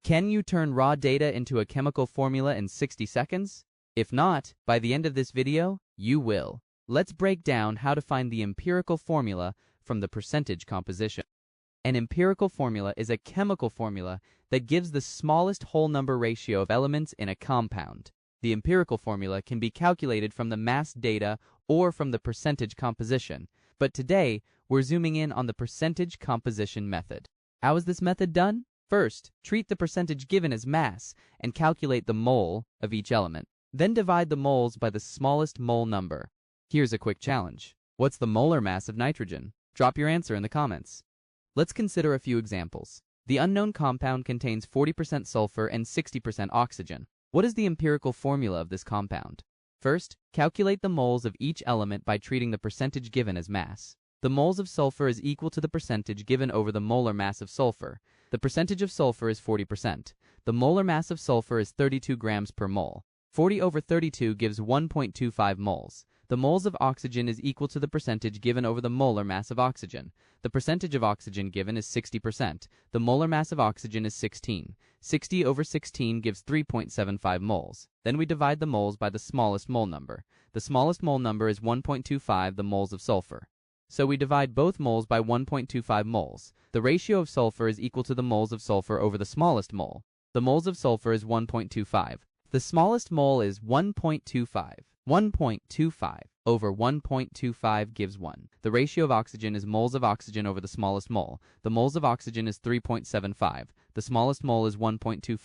Can you turn raw data into a chemical formula in 60 seconds? If not, by the end of this video, you will. Let's break down how to find the empirical formula from the percentage composition. An empirical formula is a chemical formula that gives the smallest whole number ratio of elements in a compound. The empirical formula can be calculated from the mass data or from the percentage composition, but today we're zooming in on the percentage composition method. How is this method done? First, treat the percentage given as mass and calculate the mole of each element. Then divide the moles by the smallest mole number. Here's a quick challenge. What's the molar mass of nitrogen? Drop your answer in the comments. Let's consider a few examples. The unknown compound contains 40% sulfur and 60% oxygen. What is the empirical formula of this compound? First, calculate the moles of each element by treating the percentage given as mass. The moles of sulfur is equal to the percentage given over the molar mass of sulfur. The percentage of sulfur is 40%. The molar mass of sulfur is 32 grams per mole. 40 over 32 gives 1.25 moles. The moles of oxygen is equal to the percentage given over the molar mass of oxygen. The percentage of oxygen given is 60%. The molar mass of oxygen is 16. 60 over 16 gives 3.75 moles. Then we divide the moles by the smallest mole number. The smallest mole number is 1.25 the moles of sulfur. So we divide both moles by 1.25 moles. The ratio of sulfur is equal to the moles of sulfur over the smallest mole. The moles of sulfur is 1.25. The smallest mole is 1.25. 1.25 over 1.25 gives 1. The ratio of oxygen is moles of oxygen over the smallest mole. The moles of oxygen is 3.75. The smallest mole is 1.25.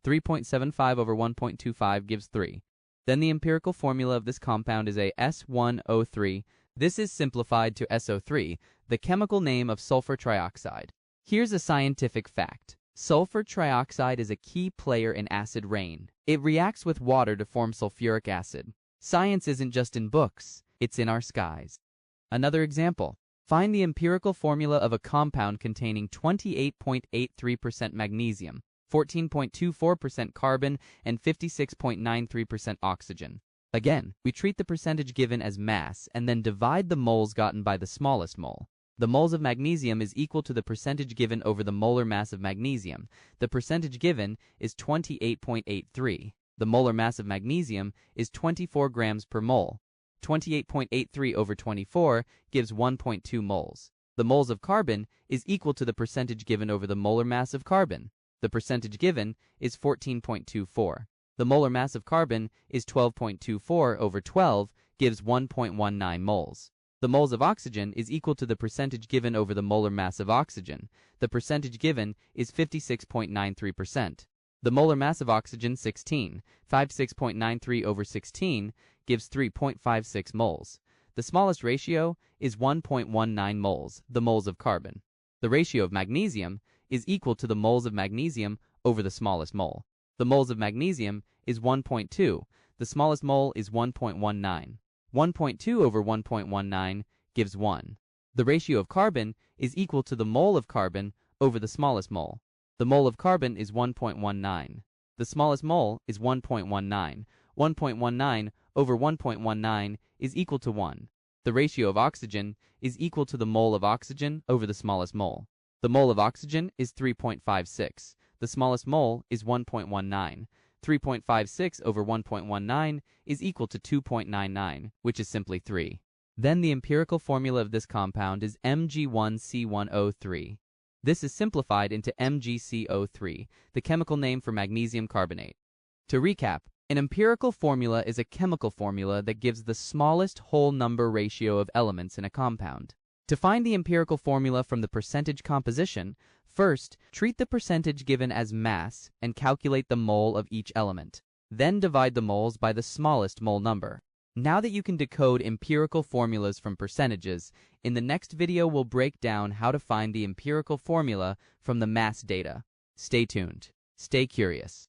3.75 over 1.25 gives 3. Then the empirical formula of this compound is a S1O3. This is simplified to SO3, the chemical name of sulfur trioxide. Here's a scientific fact. Sulfur trioxide is a key player in acid rain. It reacts with water to form sulfuric acid. Science isn't just in books, it's in our skies. Another example. Find the empirical formula of a compound containing 28.83% magnesium, 14.24% carbon, and 56.93% oxygen. Again, we treat the percentage given as mass and then divide the moles gotten by the smallest mole. The moles of magnesium is equal to the percentage given over the molar mass of magnesium. The percentage given is 28.83. The molar mass of magnesium is 24 grams per mole. 28.83 over 24 gives 1.2 moles. The moles of carbon is equal to the percentage given over the molar mass of carbon. The percentage given is 14.24. The molar mass of carbon is 12.24 over 12 gives 1.19 moles. The moles of oxygen is equal to the percentage given over the molar mass of oxygen. The percentage given is 56.93%. The molar mass of oxygen 16. 56.93 over 16 gives 3.56 moles. The smallest ratio is 1.19 moles, the moles of carbon. The ratio of magnesium is equal to the moles of magnesium over the smallest mole. The moles of magnesium is 1.2. The smallest mole is 1.19. 1.2 over 1.19 gives 1. The ratio of carbon is equal to the mole of carbon over the smallest mole. The mole of carbon is 1.19. The smallest mole is 1.19. 1.19 over 1.19 is equal to 1. The ratio of oxygen is equal to the mole of oxygen over the smallest mole. The mole of oxygen is 3.56. The smallest mole is 1.19. 3.56 over 1.19 is equal to 2.99, which is simply 3. Then the empirical formula of this compound is Mg1C1O3. This is simplified into MgCO3, the chemical name for magnesium carbonate. To recap, an empirical formula is a chemical formula that gives the smallest whole number ratio of elements in a compound. To find the empirical formula from the percentage composition, first, treat the percentage given as mass and calculate the mole of each element. Then divide the moles by the smallest mole number. Now that you can decode empirical formulas from percentages, in the next video we'll break down how to find the empirical formula from the mass data. Stay tuned. Stay curious.